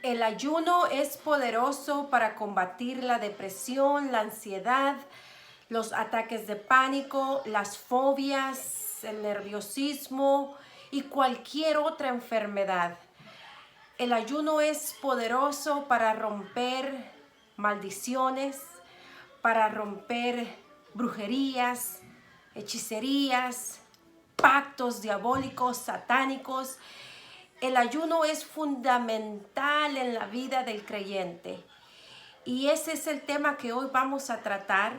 El ayuno es poderoso para combatir la depresión, la ansiedad, los ataques de pánico, las fobias, el nerviosismo y cualquier otra enfermedad. El ayuno es poderoso para romper maldiciones, para romper brujerías, hechicerías, pactos diabólicos, satánicos. El ayuno es fundamental en la vida del creyente. Y ese es el tema que hoy vamos a tratar.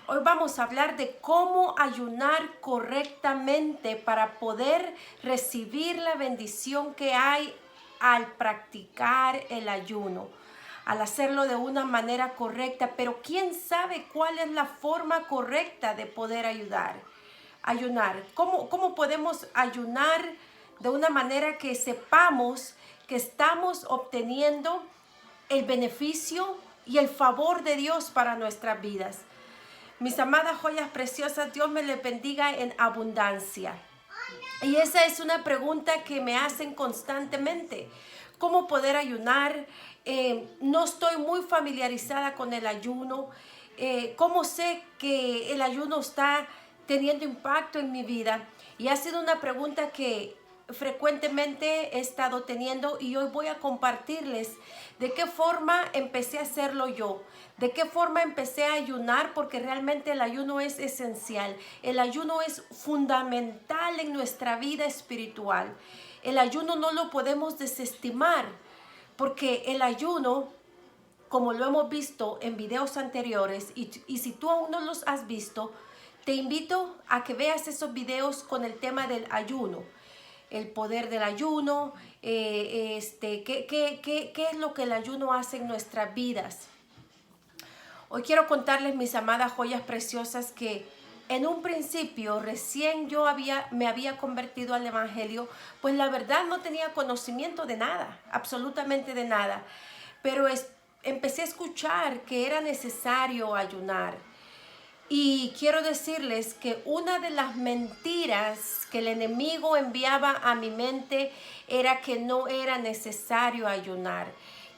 Hoy vamos a hablar de cómo ayunar correctamente para poder recibir la bendición que hay al practicar el ayuno, al hacerlo de una manera correcta. Pero ¿quién sabe cuál es la forma correcta de poder ayunar? ¿Cómo podemos ayunar de una manera que sepamos que estamos obteniendo el beneficio y el favor de Dios para nuestras vidas? Mis amadas joyas preciosas, Dios me les bendiga en abundancia. Y esa es una pregunta que me hacen constantemente. ¿Cómo poder ayunar? No estoy muy familiarizada con el ayuno. ¿Cómo sé que el ayuno está teniendo impacto en mi vida? Y ha sido una pregunta que frecuentemente he estado teniendo, y hoy voy a compartirles de qué forma empecé a hacerlo yo, de qué forma empecé a ayunar, porque realmente el ayuno es esencial. El ayuno es fundamental en nuestra vida espiritual. El ayuno no lo podemos desestimar, porque el ayuno, como lo hemos visto en videos anteriores, y si tú aún no los has visto, te invito a que veas esos videos con el tema del ayuno, el poder del ayuno, qué es lo que el ayuno hace en nuestras vidas. Hoy quiero contarles, mis amadas joyas preciosas, que en un principio, recién me había convertido al evangelio, pues la verdad no tenía conocimiento de nada, absolutamente de nada. Pero empecé a escuchar que era necesario ayunar. Y quiero decirles que una de las mentiras que el enemigo enviaba a mi mente era que no era necesario ayunar,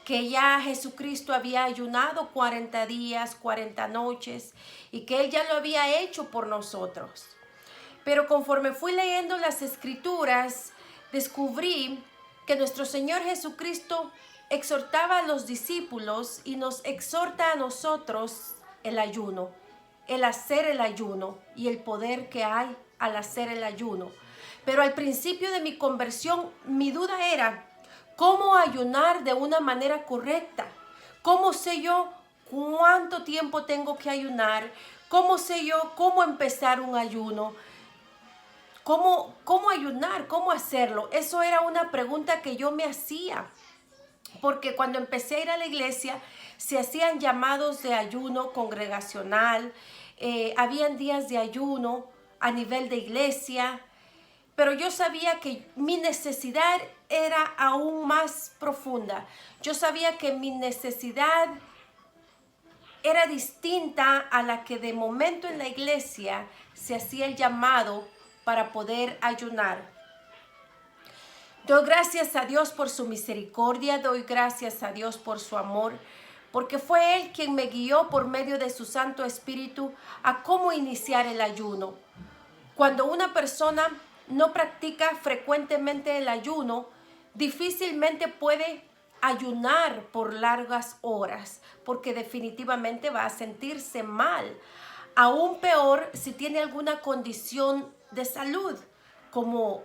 que ya Jesucristo había ayunado 40 días, 40 noches, y que Él ya lo había hecho por nosotros. Pero conforme fui leyendo las Escrituras, descubrí que nuestro Señor Jesucristo exhortaba a los discípulos y nos exhorta a nosotros el ayuno, el hacer el ayuno y el poder que hay al hacer el ayuno. Pero al principio de mi conversión, mi duda era cómo ayunar de una manera correcta. ¿Cómo sé yo cuánto tiempo tengo que ayunar? ¿Cómo sé yo cómo empezar un ayuno? ¿Cómo ayunar? ¿Cómo hacerlo? Eso era una pregunta que yo me hacía. Porque cuando empecé a ir a la iglesia, se hacían llamados de ayuno congregacional, habían días de ayuno a nivel de iglesia, pero yo sabía que mi necesidad era aún más profunda. Yo sabía que mi necesidad era distinta a la que de momento en la iglesia se hacía el llamado para poder ayunar. Doy gracias a Dios por su misericordia, doy gracias a Dios por su amor, porque fue Él quien me guió por medio de su Santo Espíritu a cómo iniciar el ayuno. Cuando una persona no practica frecuentemente el ayuno, difícilmente puede ayunar por largas horas, porque definitivamente va a sentirse mal. Aún peor si tiene alguna condición de salud, como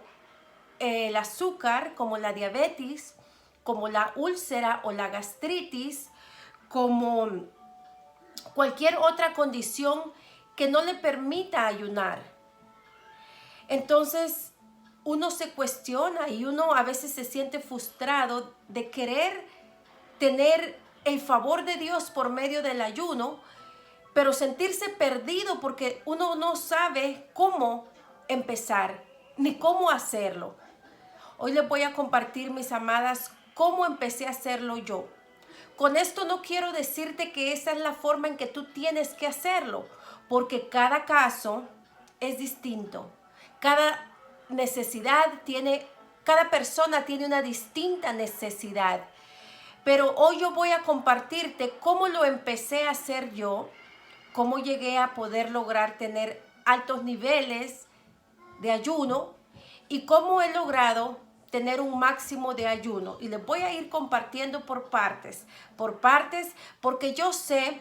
el azúcar, como la diabetes, como la úlcera o la gastritis, como cualquier otra condición que no le permita ayunar. Entonces uno se cuestiona y uno a veces se siente frustrado de querer tener el favor de Dios por medio del ayuno, pero sentirse perdido porque uno no sabe cómo empezar ni cómo hacerlo. Hoy les voy a compartir, mis amadas, cómo empecé a hacerlo yo. Con esto no quiero decirte que esa es la forma en que tú tienes que hacerlo, porque cada caso es distinto. Cada cada persona tiene una distinta necesidad. Pero hoy yo voy a compartirte cómo lo empecé a hacer yo, cómo llegué a poder lograr tener altos niveles de ayuno y cómo he logrado tener un máximo de ayuno. Y les voy a ir compartiendo por partes, porque yo sé,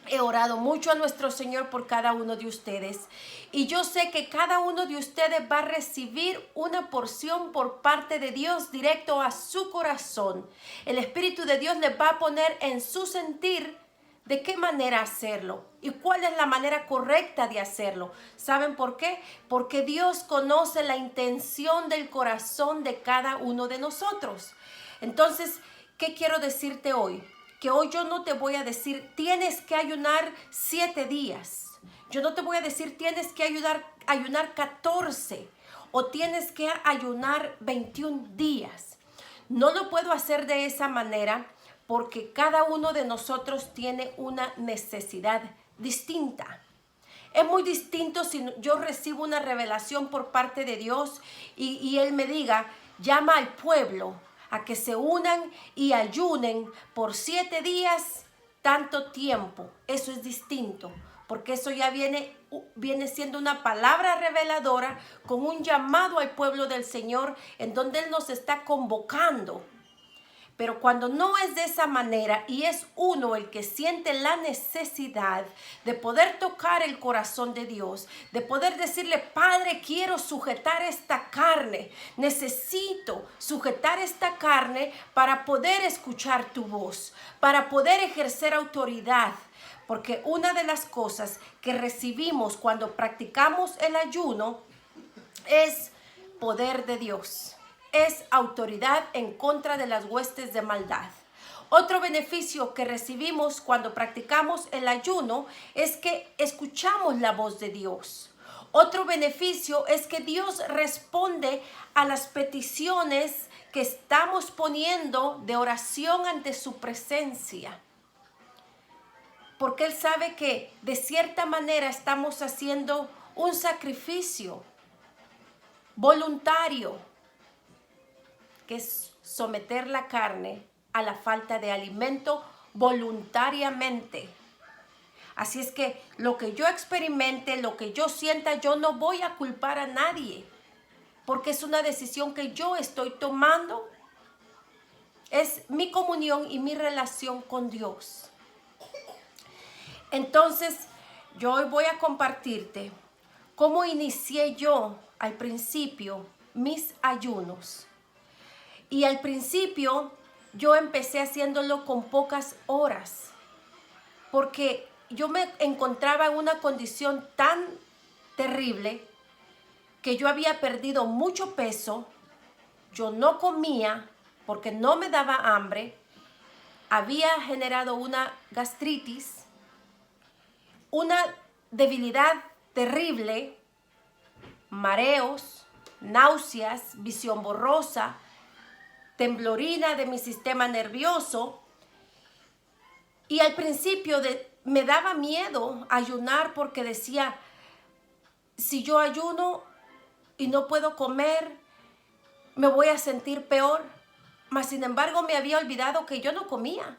he orado mucho a nuestro Señor por cada uno de ustedes. Y yo sé que cada uno de ustedes va a recibir una porción por parte de Dios directo a su corazón. El Espíritu de Dios les va a poner en su sentir de qué manera hacerlo y cuál es la manera correcta de hacerlo. ¿Saben por qué? Porque Dios conoce la intención del corazón de cada uno de nosotros. Entonces, ¿qué quiero decirte hoy? Que hoy yo no te voy a decir tienes que ayunar 7 días. Yo no te voy a decir tienes que ayunar 14 o tienes que ayunar 21 días. No lo puedo hacer de esa manera porque cada uno de nosotros tiene una necesidad distinta. Es muy distinto si yo recibo una revelación por parte de Dios y Él me diga, llama al pueblo a que se unan y ayunen por 7 días, tanto tiempo. Eso es distinto, porque eso ya viene siendo una palabra reveladora con un llamado al pueblo del Señor en donde Él nos está convocando. Pero cuando no es de esa manera y es uno el que siente la necesidad de poder tocar el corazón de Dios, de poder decirle, Padre, quiero sujetar esta carne, necesito sujetar esta carne para poder escuchar tu voz, para poder ejercer autoridad. Porque una de las cosas que recibimos cuando practicamos el ayuno es poder de Dios. Es autoridad en contra de las huestes de maldad. Otro beneficio que recibimos cuando practicamos el ayuno es que escuchamos la voz de Dios. Otro beneficio es que Dios responde a las peticiones que estamos poniendo de oración ante su presencia. Porque Él sabe que de cierta manera estamos haciendo un sacrificio voluntario, que es someter la carne a la falta de alimento voluntariamente. Así es que lo que yo experimente, lo que yo sienta, yo no voy a culpar a nadie, porque es una decisión que yo estoy tomando. Es mi comunión y mi relación con Dios. Entonces, yo hoy voy a compartirte cómo inicié yo al principio mis ayunos. Y al principio yo empecé haciéndolo con pocas horas, porque yo me encontraba en una condición tan terrible que yo había perdido mucho peso, yo no comía porque no me daba hambre, había generado una gastritis, una debilidad terrible, mareos, náuseas, visión borrosa, temblorina de mi sistema nervioso. Y al principio me daba miedo ayunar porque decía, si yo ayuno y no puedo comer, me voy a sentir peor. Mas sin embargo me había olvidado que yo no comía.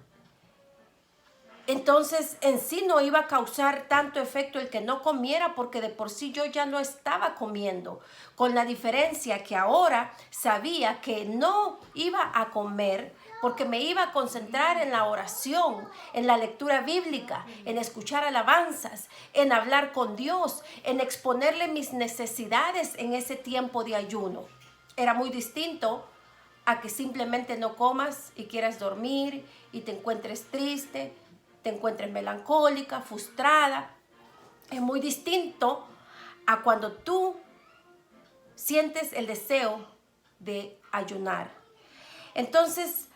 Entonces en sí no iba a causar tanto efecto el que no comiera, porque de por sí yo ya no estaba comiendo, con la diferencia que ahora sabía que no iba a comer porque me iba a concentrar en la oración, en la lectura bíblica, en escuchar alabanzas, en hablar con Dios, en exponerle mis necesidades en ese tiempo de ayuno. Era muy distinto a que simplemente no comas y quieras dormir y te encuentres triste, te encuentres melancólica, frustrada. Es muy distinto a cuando tú sientes el deseo de ayunar. Entonces,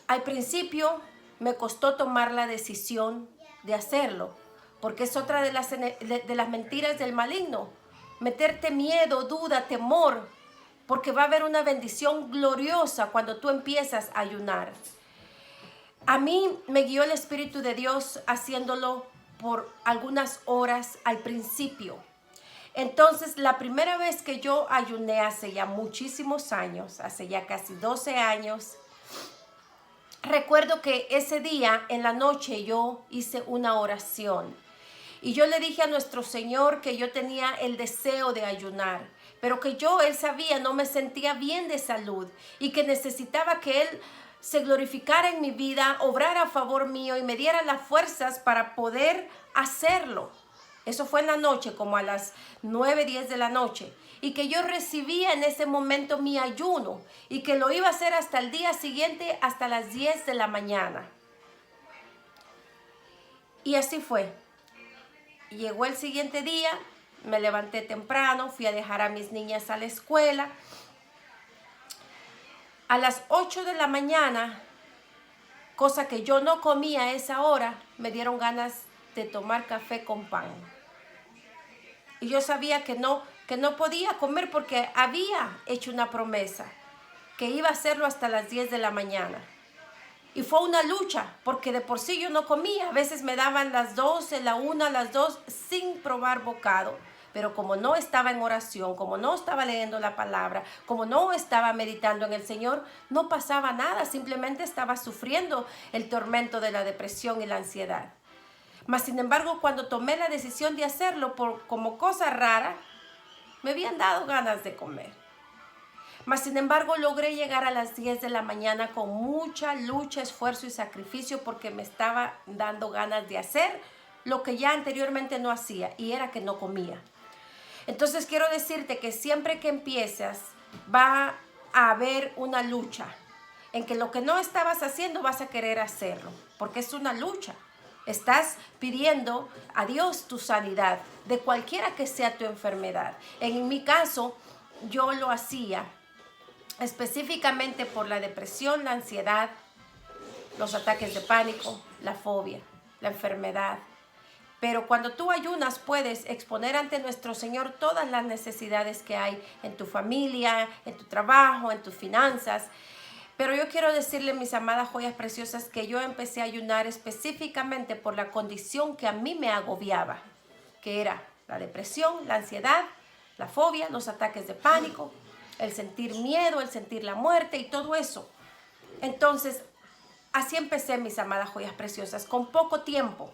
al principio me costó tomar la decisión de hacerlo, porque es otra de las mentiras del maligno. Meterte miedo, duda, temor, porque va a haber una bendición gloriosa cuando tú empiezas a ayunar. A mí me guió el Espíritu de Dios haciéndolo por algunas horas al principio. Entonces, la primera vez que yo ayuné hace ya muchísimos años, hace ya casi 12 años, recuerdo que ese día en la noche yo hice una oración y yo le dije a nuestro Señor que yo tenía el deseo de ayunar, pero que Él sabía, no me sentía bien de salud y que necesitaba que Él se glorificara en mi vida, obrara a favor mío y me diera las fuerzas para poder hacerlo. Eso fue en la noche, como a las 9, 10 de la noche. Y que yo recibía en ese momento mi ayuno y que lo iba a hacer hasta el día siguiente, hasta las 10 de la mañana. Y así fue. Llegó el siguiente día, me levanté temprano, fui a dejar a mis niñas a la escuela. A las 8 de la mañana, cosa que yo no comía a esa hora, me dieron ganas de tomar café con pan. Y yo sabía que no podía comer porque había hecho una promesa, que iba a hacerlo hasta las 10 de la mañana. Y fue una lucha, porque de por sí yo no comía. A veces me daban las 12, la 1, las 2, sin probar bocado. Pero como no estaba en oración, como no estaba leyendo la palabra, como no estaba meditando en el Señor, no pasaba nada. Simplemente estaba sufriendo el tormento de la depresión y la ansiedad. Mas, sin embargo, cuando tomé la decisión de hacerlo como cosa rara, me habían dado ganas de comer. Mas, sin embargo, logré llegar a las 10 de la mañana con mucha lucha, esfuerzo y sacrificio porque me estaba dando ganas de hacer lo que ya anteriormente no hacía, y era que no comía. Entonces, quiero decirte que siempre que empiezas va a haber una lucha en que lo que no estabas haciendo vas a querer hacerlo, porque es una lucha. Estás pidiendo a Dios tu sanidad, de cualquiera que sea tu enfermedad. En mi caso, yo lo hacía específicamente por la depresión, la ansiedad, los ataques de pánico, la fobia, la enfermedad. Pero cuando tú ayunas, puedes exponer ante nuestro Señor todas las necesidades que hay en tu familia, en tu trabajo, en tus finanzas. Pero yo quiero decirle, mis amadas joyas preciosas, que yo empecé a ayunar específicamente por la condición que a mí me agobiaba, que era la depresión, la ansiedad, la fobia, los ataques de pánico, el sentir miedo, el sentir la muerte y todo eso. Entonces, así empecé, mis amadas joyas preciosas, con poco tiempo.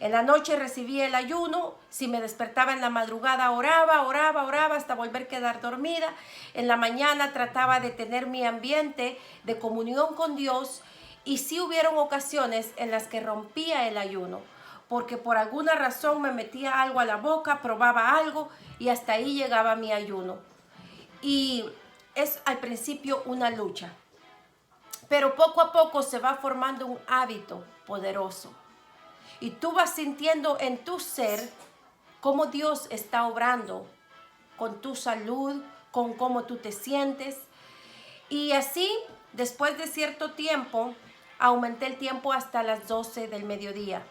En la noche recibía el ayuno, si me despertaba en la madrugada oraba hasta volver a quedar dormida. En la mañana trataba de tener mi ambiente de comunión con Dios, y sí hubieron ocasiones en las que rompía el ayuno, porque por alguna razón me metía algo a la boca, probaba algo y hasta ahí llegaba mi ayuno. Y es al principio una lucha, pero poco a poco se va formando un hábito poderoso. Y tú vas sintiendo en tu ser cómo Dios está obrando con tu salud, con cómo tú te sientes. Y así, después de cierto tiempo, aumenté el tiempo hasta las 12 del mediodía.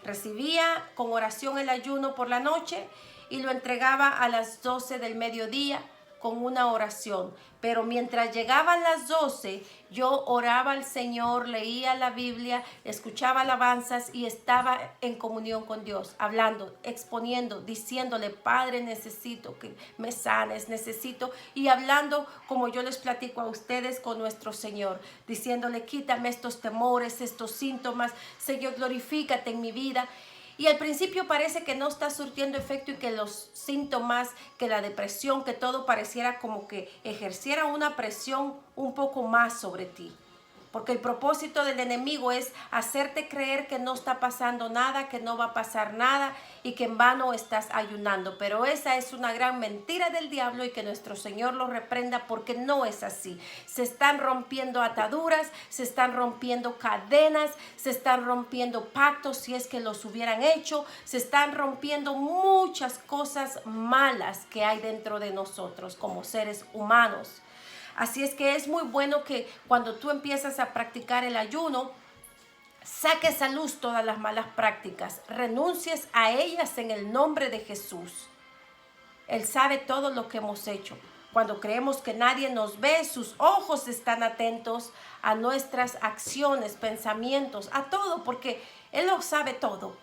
Recibía con oración el ayuno por la noche y lo entregaba a las 12 del mediodía con una oración. Pero mientras llegaban las 12, yo oraba al Señor, leía la Biblia, escuchaba alabanzas y estaba en comunión con Dios, hablando, exponiendo, diciéndole: Padre, necesito que me sanes, necesito, y hablando como yo les platico a ustedes con nuestro Señor, diciéndole: quítame estos temores, estos síntomas, Señor, glorifícate en mi vida. Y al principio parece que no está surtiendo efecto y que los síntomas, que la depresión, que todo pareciera como que ejerciera una presión un poco más sobre ti. Porque el propósito del enemigo es hacerte creer que no está pasando nada, que no va a pasar nada y que en vano estás ayunando. Pero esa es una gran mentira del diablo, y que nuestro Señor lo reprenda, porque no es así. Se están rompiendo ataduras, se están rompiendo cadenas, se están rompiendo pactos si es que los hubieran hecho, se están rompiendo muchas cosas malas que hay dentro de nosotros como seres humanos. Así es que es muy bueno que cuando tú empiezas a practicar el ayuno, saques a luz todas las malas prácticas, renuncies a ellas en el nombre de Jesús. Él sabe todo lo que hemos hecho. Cuando creemos que nadie nos ve, sus ojos están atentos a nuestras acciones, pensamientos, a todo, porque Él lo sabe todo.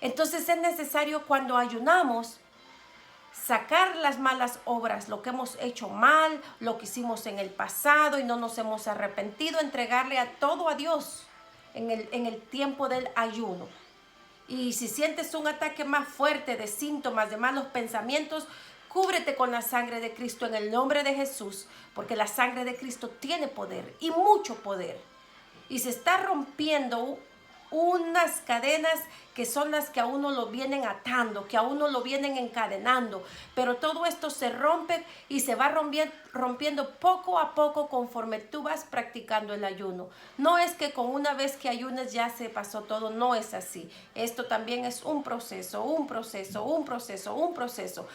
Entonces es necesario, cuando ayunamos, sacar las malas obras, lo que hemos hecho mal, lo que hicimos en el pasado y no nos hemos arrepentido, entregarle todo a Dios en el tiempo del ayuno. Y si sientes un ataque más fuerte de síntomas, de malos pensamientos, cúbrete con la sangre de Cristo en el nombre de Jesús, porque la sangre de Cristo tiene poder y mucho poder. Y se está rompiendo unas cadenas que son las que a uno lo vienen atando, que a uno lo vienen encadenando, pero todo esto se rompe y se va rompiendo poco a poco conforme tú vas practicando el ayuno. No es que con una vez que ayunes ya se pasó todo, no es así. Esto también es un proceso, un proceso, un proceso, un proceso.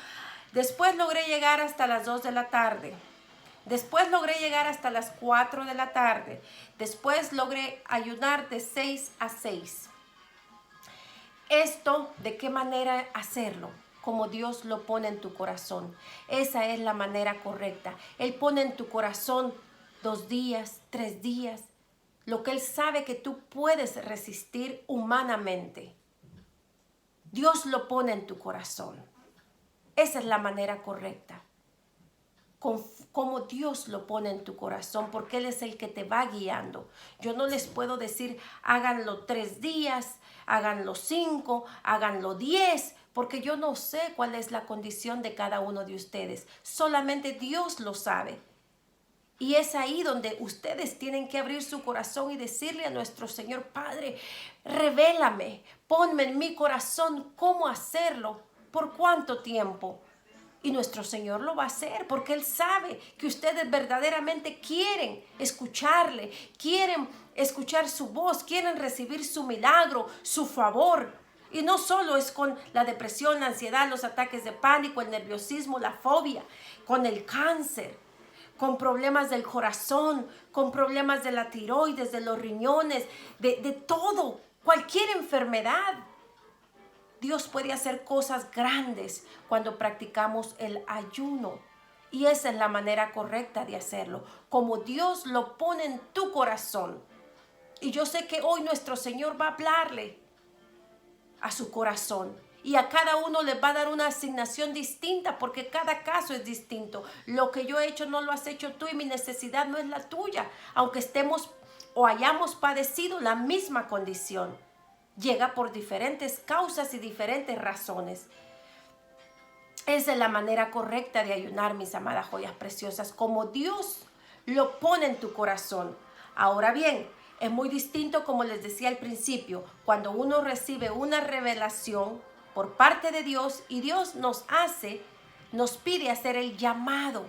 Después logré llegar hasta las 2 de la tarde. Después logré llegar hasta las 4 de la tarde. Después logré ayunar de 6 a 6. Esto, ¿de qué manera hacerlo? Como Dios lo pone en tu corazón. Esa es la manera correcta. Él pone en tu corazón 2 días, 3 días, lo que Él sabe que tú puedes resistir humanamente. Dios lo pone en tu corazón. Esa es la manera correcta. Como Dios lo pone en tu corazón, porque Él es el que te va guiando. Yo no les puedo decir, háganlo 3 días, háganlo 5, háganlo 10, porque yo no sé cuál es la condición de cada uno de ustedes. Solamente Dios lo sabe. Y es ahí donde ustedes tienen que abrir su corazón y decirle a nuestro Señor, Padre, revélame, ponme en mi corazón cómo hacerlo, por cuánto tiempo. Y nuestro Señor lo va a hacer porque Él sabe que ustedes verdaderamente quieren escucharle, quieren escuchar su voz, quieren recibir su milagro, su favor. Y no solo es con la depresión, la ansiedad, los ataques de pánico, el nerviosismo, la fobia, con el cáncer, con problemas del corazón, con problemas de la tiroides, de los riñones, de todo, cualquier enfermedad. Dios puede hacer cosas grandes cuando practicamos el ayuno. Y esa es la manera correcta de hacerlo, como Dios lo pone en tu corazón. Y yo sé que hoy nuestro Señor va a hablarle a su corazón. Y a cada uno le va a dar una asignación distinta, porque cada caso es distinto. Lo que yo he hecho no lo has hecho tú y mi necesidad no es la tuya, aunque estemos o hayamos padecido la misma condición. Llega por diferentes causas y diferentes razones. Esa es la manera correcta de ayunar, mis amadas joyas preciosas, como Dios lo pone en tu corazón. Ahora bien, es muy distinto, como les decía al principio, cuando uno recibe una revelación por parte de Dios y Dios nos pide hacer el llamado.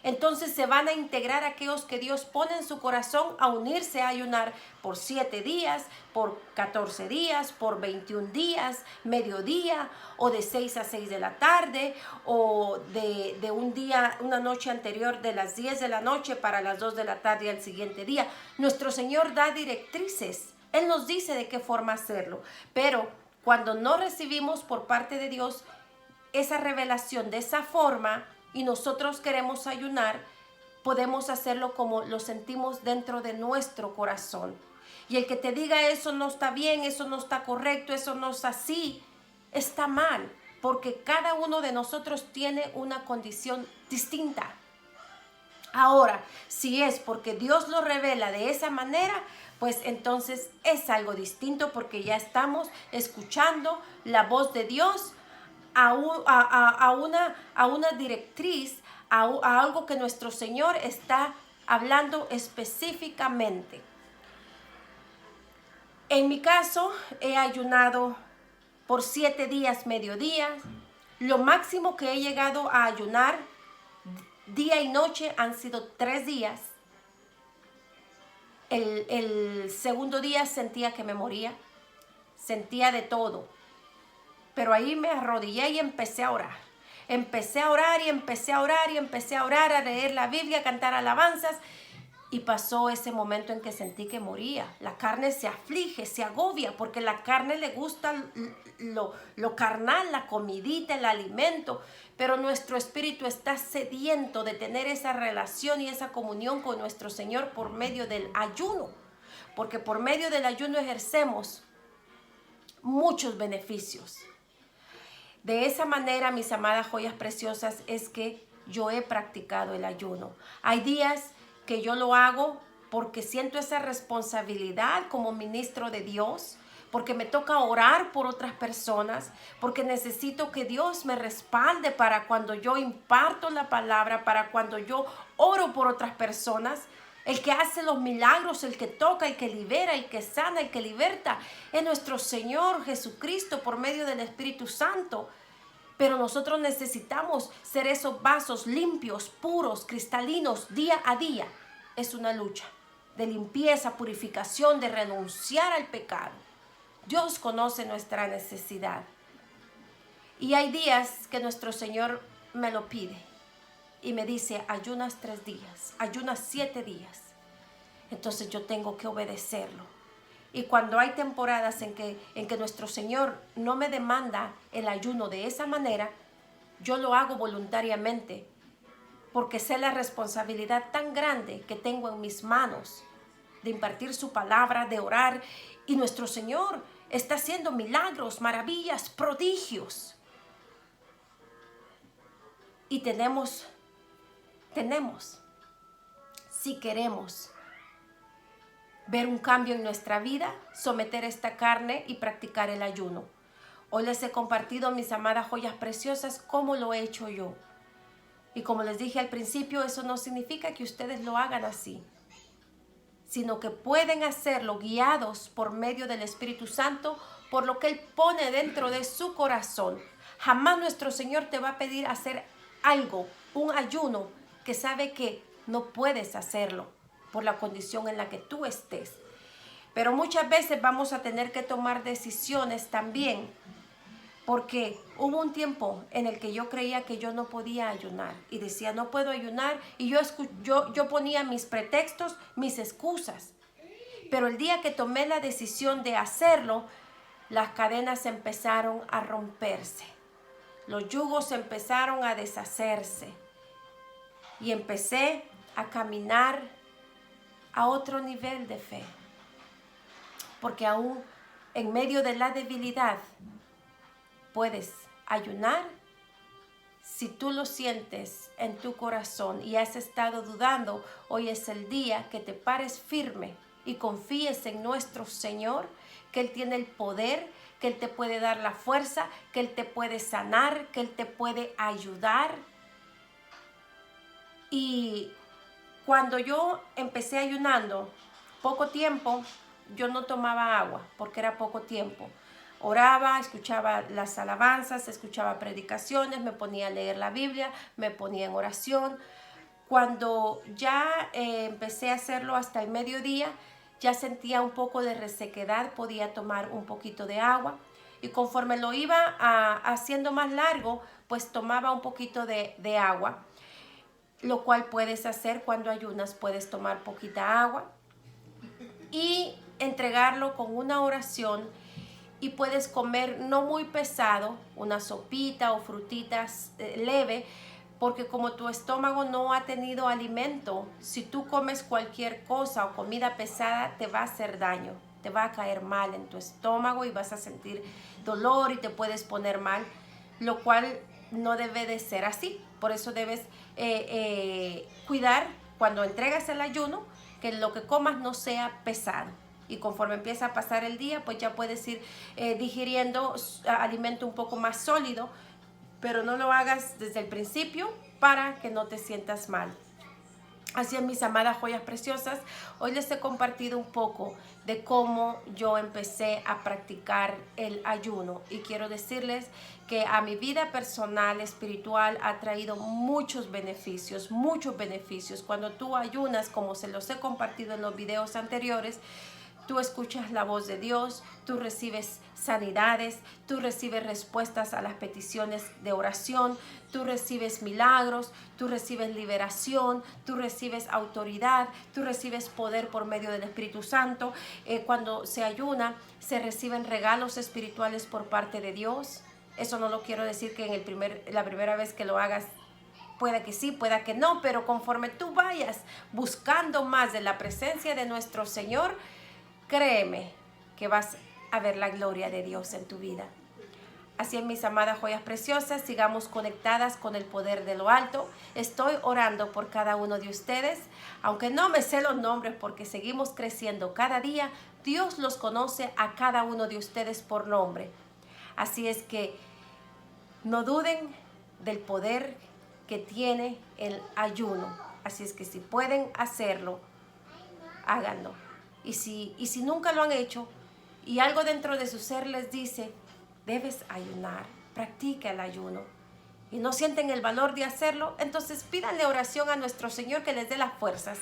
Entonces se van a integrar aquellos que Dios pone en su corazón a unirse a ayunar por 7 días, por 14 días, por 21 días, mediodía, o de 6 a 6 de la tarde, o de un día, una noche anterior de las 10 de la noche para las 2 de la tarde al siguiente día. Nuestro Señor da directrices. Él nos dice de qué forma hacerlo. Pero cuando no recibimos por parte de Dios esa revelación de esa forma, y nosotros queremos ayunar, podemos hacerlo como lo sentimos dentro de nuestro corazón. Y el que te diga eso no está bien, eso no está correcto, eso no es así, está mal, porque cada uno de nosotros tiene una condición distinta. Ahora, si es porque Dios lo revela de esa manera, pues entonces es algo distinto, porque ya estamos escuchando la voz de Dios a una directriz, a algo que nuestro Señor está hablando específicamente. En mi caso, he ayunado por 7 días, mediodía. Lo máximo que he llegado a ayunar día y noche han sido 3 días. El segundo día sentía que me moría, sentía de todo. Pero ahí me arrodillé y empecé a orar. Empecé a orar y empecé a orar y empecé a orar, a leer la Biblia, a cantar alabanzas. Y pasó ese momento en que sentí que moría. La carne se aflige, se agobia, porque la carne le gusta lo carnal, la comidita, el alimento. Pero nuestro espíritu está sediento de tener esa relación y esa comunión con nuestro Señor por medio del ayuno. Porque por medio del ayuno ejercemos muchos beneficios. De esa manera, mis amadas joyas preciosas, es que yo he practicado el ayuno. Hay días que yo lo hago porque siento esa responsabilidad como ministro de Dios, porque me toca orar por otras personas, porque necesito que Dios me respalde para cuando yo imparto la palabra, para cuando yo oro por otras personas. El que hace los milagros, el que toca, el que libera, el que sana, el que liberta, es nuestro Señor Jesucristo por medio del Espíritu Santo. Pero nosotros necesitamos ser esos vasos limpios, puros, cristalinos, día a día. Es una lucha de limpieza, purificación, de renunciar al pecado. Dios conoce nuestra necesidad. Y hay días que nuestro Señor me lo pide y me dice, ayunas 3 días, ayunas 7 días. Entonces yo tengo que obedecerlo. Y cuando hay temporadas en que nuestro Señor no me demanda el ayuno de esa manera, yo lo hago voluntariamente, porque sé la responsabilidad tan grande que tengo en mis manos de impartir su palabra, de orar. Y nuestro Señor está haciendo milagros, maravillas, prodigios. Y tenemos, si queremos ver un cambio en nuestra vida, someter esta carne y practicar el ayuno. Hoy les he compartido, mis amadas joyas preciosas, cómo lo he hecho yo. Y como les dije al principio, eso no significa que ustedes lo hagan así, sino que pueden hacerlo guiados por medio del Espíritu Santo, por lo que Él pone dentro de su corazón. Jamás nuestro Señor te va a pedir hacer algo, un ayuno, que sabe que no puedes hacerlo por la condición en la que tú estés. Pero muchas veces vamos a tener que tomar decisiones también, porque hubo un tiempo en el que yo creía que yo no podía ayunar y decía, no puedo ayunar, y yo ponía mis pretextos, mis excusas. Pero el día que tomé la decisión de hacerlo, las cadenas empezaron a romperse, los yugos empezaron a deshacerse y empecé a caminar a otro nivel de fe, porque aún en medio de la debilidad puedes ayunar. Si tú lo sientes en tu corazón y has estado dudando, hoy es el día que te pares firme y confíes en nuestro Señor, que Él tiene el poder, que Él te puede dar la fuerza, que Él te puede sanar, que Él te puede ayudar. Y cuando yo empecé ayunando, poco tiempo, yo no tomaba agua porque era poco tiempo. Oraba, escuchaba las alabanzas, escuchaba predicaciones, me ponía a leer la Biblia, me ponía en oración. Cuando ya empecé a hacerlo hasta el mediodía, ya sentía un poco de resequedad, podía tomar un poquito de agua. Y conforme lo iba haciendo más largo, pues tomaba un poquito de agua, lo cual puedes hacer cuando ayunas, puedes tomar poquita agua y entregarlo con una oración. Y puedes comer no muy pesado, una sopita o frutitas leve, porque como tu estómago no ha tenido alimento, si tú comes cualquier cosa o comida pesada, te va a hacer daño, te va a caer mal en tu estómago y vas a sentir dolor y te puedes poner mal, lo cual no debe de ser así. Por eso debes cuidar cuando entregas el ayuno, que lo que comas no sea pesado. Y conforme empieza a pasar el día, pues ya puedes ir digiriendo alimento un poco más sólido, pero no lo hagas desde el principio para que no te sientas mal. Así es, mis amadas joyas preciosas, hoy les he compartido un poco de cómo yo empecé a practicar el ayuno. Y quiero decirles que a mi vida personal, espiritual, ha traído muchos beneficios, muchos beneficios. Cuando tú ayunas, como se los he compartido en los videos anteriores, tú escuchas la voz de Dios, tú recibes sanidades, tú recibes respuestas a las peticiones de oración, tú recibes milagros, tú recibes liberación, tú recibes autoridad, tú recibes poder por medio del Espíritu Santo. Cuando se ayuna, se reciben regalos espirituales por parte de Dios. Eso no lo quiero decir que la primera vez que lo hagas pueda que sí, pueda que no, pero conforme tú vayas buscando más de la presencia de nuestro Señor, créeme que vas a ver la gloria de Dios en tu vida. Así es, mis amadas joyas preciosas, sigamos conectadas con el poder de lo alto. Estoy orando por cada uno de ustedes, aunque no me sé los nombres porque seguimos creciendo cada día. Dios los conoce a cada uno de ustedes por nombre. Así es que no duden del poder que tiene el ayuno. Así es que si pueden hacerlo, háganlo. Y si nunca lo han hecho y algo dentro de su ser les dice, debes ayunar, practica el ayuno, y no sienten el valor de hacerlo, entonces pídanle oración a nuestro Señor que les dé las fuerzas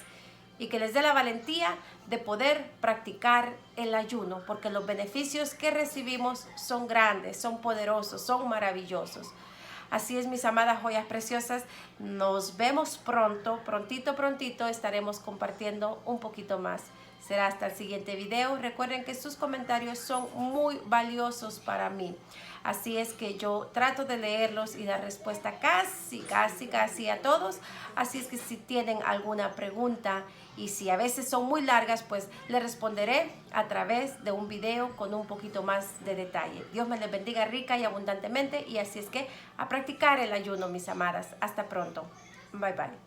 y que les dé la valentía de poder practicar el ayuno, porque los beneficios que recibimos son grandes, son poderosos, son maravillosos. Así es, mis amadas joyas preciosas, nos vemos pronto, prontito estaremos compartiendo un poquito más. Será hasta el siguiente video. Recuerden que sus comentarios son muy valiosos para mí. Así es que yo trato de leerlos y dar respuesta casi a todos. Así es que si tienen alguna pregunta y si a veces son muy largas, pues les responderé a través de un video con un poquito más de detalle. Dios me les bendiga rica y abundantemente, y así es que a practicar el ayuno, mis amadas. Hasta pronto. Bye bye.